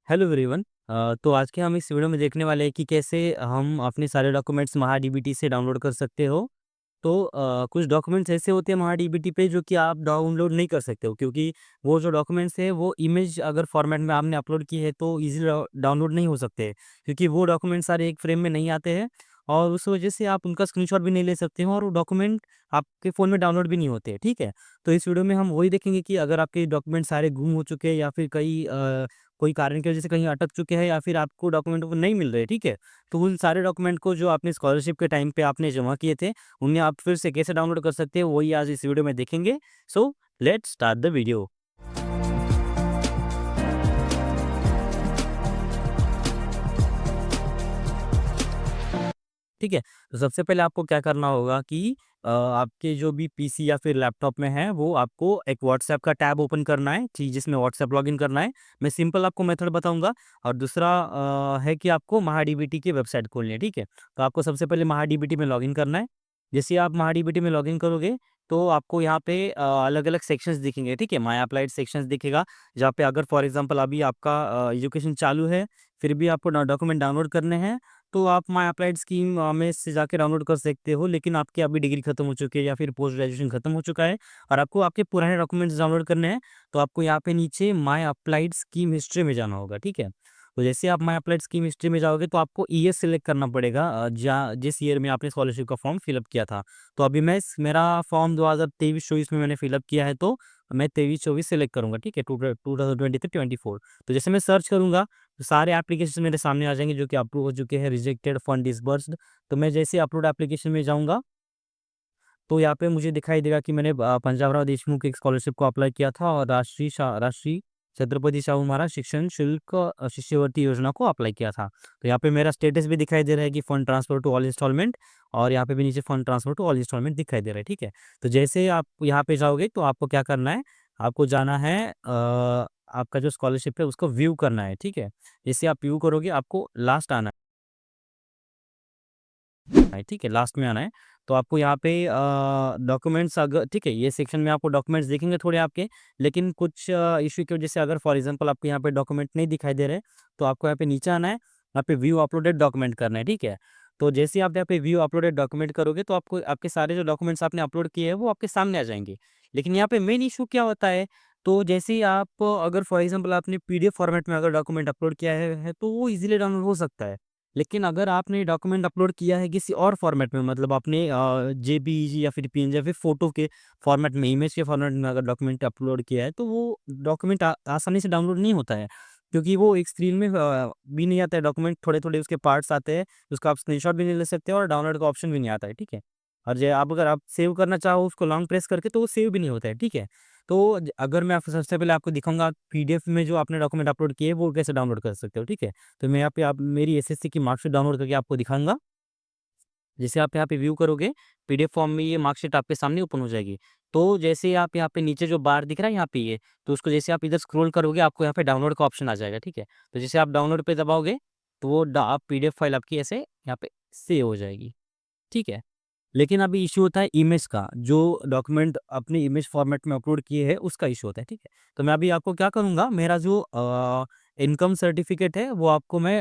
Hello everyone. तो आज के हम इस वीडियो में देखने वाले हैं कि कैसे हम अपने सारे डॉक्यूमेंट्स महाडीबीटी से डाउनलोड कर सकते हो। तो कुछ डॉक्यूमेंट्स ऐसे होते हैं महाडीबीटी पे जो कि आप डाउनलोड नहीं कर सकते हो, क्योंकि वो जो डॉक्यूमेंट्स है वो इमेज अगर फॉर्मेट में आपने अपलोड की है तो इजीली डाउनलोड नहीं हो सकते हैं, क्योंकि वो डॉक्यूमेंट सारे एक फ्रेम में नहीं आते हैं। और उस वजह से आप उनका स्क्रीनशॉट भी नहीं ले सकते हो और वो डॉक्यूमेंट आपके फ़ोन में डाउनलोड भी नहीं होते हैं। ठीक है। तो इस वीडियो में हम वही देखेंगे कि अगर आपके डॉक्यूमेंट सारे गुम हो चुके हैं या फिर कहीं कोई कारण की वजह से कहीं अटक चुके हैं या फिर आपको डॉक्यूमेंट वो नहीं मिल रहे, ठीक है? तो उन सारे डॉक्यूमेंट को जो आपने स्कॉलरशिप के टाइम पे आपने जमा किए थे, उन्हें आप फिर से कैसे डाउनलोड कर सकते हैं, वही आज इस वीडियो में देखेंगे। So let's start the video. ठीक है? तो सबसे पहले आपको क्या करना होगा कि आपके जो भी पीसी या फिर लैपटॉप में है, वो आपको एक व्हाट्सएप का टैब ओपन करना है, जी, जिसमें व्हाट्सएप लॉगिन करना है। मैं सिंपल आपको मेथड बताऊँगा। और दूसरा है कि आपको महाडीबीटी की वेबसाइट खोलनी है, ठीक है? तो आपको सबसे पहले महाडीबीटी में लॉगिन करना है। जैसे ही आप महाडीबीटी में लॉगिन करोगे, तो आपको यहाँ पे अलग-अलग सेक्शंस दिखेंगे, ठीक है? माय अप्लाइड सेक्शंस दिखेगा, जहाँ पे अगर फॉर एग्ज़ाम्पल अभी आपका एजुकेशन चालू है, फिर भी आपको डॉक्यूमेंट डाउनलोड करने हैं, तो आप माय अप्लाइड स्कीम में से जाके डाउनलोड कर सकते हो। लेकिन आपकी अभी डिग्री खत्म हो चुकी है या फिर पोस्ट ग्रेजुएशन खत्म हो चुका है और आपको आपके पुराने डॉक्यूमेंट्स डाउनलोड करने हैं, तो आपको यहाँ पे नीचे माय अप्लाइड स्कीम हिस्ट्री में जाना होगा, ठीक है? तो जैसे आप माय अप्लाइड स्कीम हिस्ट्री में जाओगे तो आपको ईयर सिलेक्ट करना पड़ेगा, जहाँ जिस ईयर में आपने स्कॉलरशिप का फॉर्म फिलअप किया था। तो अभी मेरा फॉर्म 2023-24 में मैंने फिलअप किया है, तो मैं 23-24 सिलेक्ट करूंगा, ठीक है? 2023-24। तो जैसे मैं सर्च करूंगा, तो सारे एप्लीकेशन मेरे सामने आ जाएँगे जो कि अप्रूव हो चुके हैं, रिजेक्टेड, फंड डिसबर्स्ड। तो मैं जैसे अपलोड एप्लीकेशन में जाऊँगा, तो यहाँ पे मुझे दिखाई देगा कि मैंने पंजाबराव देशमुख एक स्कॉलरशिप को अप्लाई किया था और राष्ट्रीय छत्रपति शाहू महाराज शिक्षण शुल्क शिष्यवृत्ति योजना को अप्लाई किया था। तो यहाँ पे मेरा स्टेटस भी दिखाई दे रहा है कि fund transfer to all instalment, और यहाँ पे भी नीचे fund transfer to all instalment दिखाई दे रहा है, ठीक है? तो जैसे आप यहाँ पे जाओगे तो आपको क्या करना है, आपको जाना है आपका जो स्कॉलरशिप है उसको व्यू करना है, ठीक है? जैसे आप व्यू करोगे आपको लास्ट आना है, ठीक है? लास्ट में आना है। तो आपको यहाँ पे डॉक्यूमेंट्स, अगर ठीक है, ये सेक्शन में आपको डॉक्यूमेंट्स दिखेंगे थोड़े आपके, लेकिन कुछ इश्यू की वजह से अगर फॉर एग्ज़ाम्पल आपको यहाँ पे डॉक्यूमेंट नहीं दिखाई दे रहे, तो आपको यहाँ पे नीचे आना है, यहाँ पे व्यू अपलोडेड डॉक्यूमेंट करना है, ठीक है? तो जैसे ही आप यहाँ पे व्यू अपलोडेड डॉक्यूमेंट करोगे तो आपको आपके सारे जो डॉक्यूमेंट्स आपने अपलोड किए हैं वो आपके सामने आ जाएँगे। लेकिन यहाँ पे मेन इश्यू क्या होता है, तो जैसे ही आप अगर फॉर एग्ज़ाम्पल आपने पीडीएफ फॉर्मेट में अगर डॉक्यूमेंट अपलोड किया है तो वो ईज़िली डाउनलोड हो सकता है। लेकिन अगर आपने डॉक्यूमेंट अपलोड किया है किसी और फॉर्मेट में, मतलब आपने जेपीईजी या फिर पीएनजी या फिर फ़ोटो के फॉर्मेट में, इमेज के फॉर्मेट में अगर डॉक्यूमेंट अपलोड किया है, तो वो डॉक्यूमेंट आसानी से डाउनलोड नहीं होता है। क्योंकि वो एक स्क्रीन में भी नहीं आता है डॉक्यूमेंट, थोड़े-थोड़े उसके पार्ट्स आते हैं, उसका आप स्क्रीनशॉट भी नहीं ले सकते और डाउनलोड का ऑप्शन भी नहीं आता है, ठीक है? और जे आप अगर आप सेव करना चाहो उसको लॉन्ग प्रेस करके, तो वो सेव भी नहीं होता है, ठीक है? तो अगर मैं आपको सबसे पहले आपको दिखाऊंगा पीडीएफ में जो आपने डॉक्यूमेंट अपलोड किए वो कैसे डाउनलोड कर सकते हो, ठीक है? तो मैं यहाँ पे आप मेरी एसएससी की मार्कशीट डाउनलोड करके आपको दिखाऊँगा। जैसे आप यहाँ पे व्यू करोगे, पीडीएफ फॉर्म में ये मार्कशीट आपके सामने ओपन हो जाएगी। तो जैसे ही आप यहाँ पे नीचे जो बार दिख रहा है यहाँ पे ये, तो उसको जैसे आप इधर स्क्रॉल करोगे आपको यहाँ पे डाउनलोड का ऑप्शन आ जाएगा, ठीक है? तो जैसे आप डाउनलोड पे दबाओगे, तो वो आप पीडीएफ फाइल आपकी ऐसे यहाँ पे सेव हो जाएगी, ठीक है? लेकिन अभी इश्यू होता है इमेज का, जो डॉक्यूमेंट अपने इमेज फॉर्मेट में अपलोड किए हैं उसका इश्यू होता है, ठीक है? तो मैं अभी आपको क्या करूँगा, मेरा जो इनकम सर्टिफिकेट है वो आपको मैं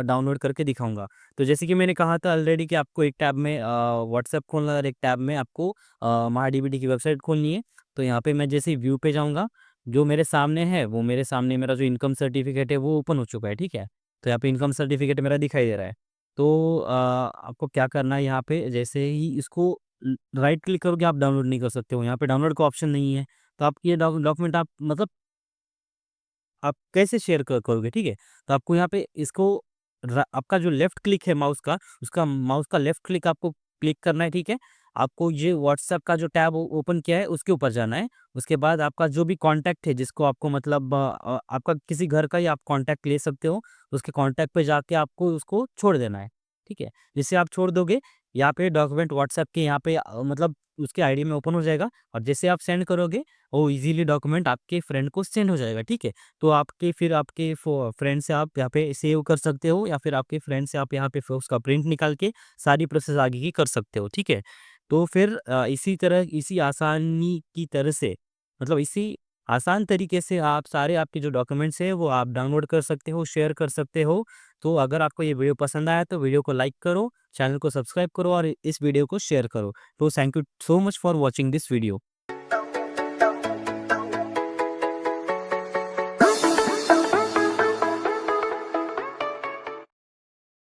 डाउनलोड करके दिखाऊँगा। तो जैसे कि मैंने कहा था ऑलरेडी कि आपको एक टैब में व्हाट्सएप खोलना है और एक टैब में आपको महाडीबीटी की वेबसाइट खोलनी है। तो यहाँ पे मैं जैसे ही व्यू पे जाऊँगा, जो मेरे सामने है वो मेरे सामने मेरा जो इनकम सर्टिफिकेट है वो ओपन हो चुका है, ठीक है? तो यहाँ पे इनकम सर्टिफिकेट मेरा दिखाई दे रहा है। तो आपको क्या करना है, यहाँ पे जैसे ही इसको राइट क्लिक करोगे आप डाउनलोड नहीं कर सकते हो, यहाँ पे डाउनलोड का ऑप्शन नहीं है। तो आप ये डॉक्यूमेंट आप मतलब आप कैसे शेयर करोगे, ठीक है? तो आपको यहाँ पे इसको आपका जो लेफ्ट क्लिक है माउस का, उसका माउस का लेफ्ट क्लिक आपको क्लिक करना है, ठीक है? आपको ये व्हाट्सएप का जो टैब ओपन किया है उसके ऊपर जाना है। उसके बाद आपका जो भी कॉन्टैक्ट है जिसको आपको मतलब आपका किसी घर का ही आप कॉन्टैक्ट ले सकते हो, उसके कॉन्टैक्ट पे जाके आपको उसको छोड़ देना है, ठीक है? जैसे आप छोड़ दोगे, यहाँ पे डॉक्यूमेंट व्हाट्सएप के यहाँ पे मतलब उसके आईडी में ओपन हो जाएगा और जैसे आप सेंड करोगे, वो ईज़िली डॉक्यूमेंट आपके फ्रेंड को सेंड हो जाएगा, ठीक है? तो आपके फ्रेंड से आप यहाँ पे सेव कर सकते हो या फिर आपके फ्रेंड से आप यहाँ पे उसका प्रिंट निकाल के सारी प्रोसेस आगे की कर सकते हो, ठीक है? तो फिर इसी तरह इसी आसानी की तरह से मतलब इसी आसान तरीके से आप सारे आपके जो डॉक्यूमेंट्स हैं वो आप डाउनलोड कर सकते हो, शेयर कर सकते हो। तो अगर आपको ये वीडियो पसंद आया तो वीडियो को लाइक करो, चैनल को सब्सक्राइब करो और इस वीडियो को शेयर करो। तो thank you so much for watching this video.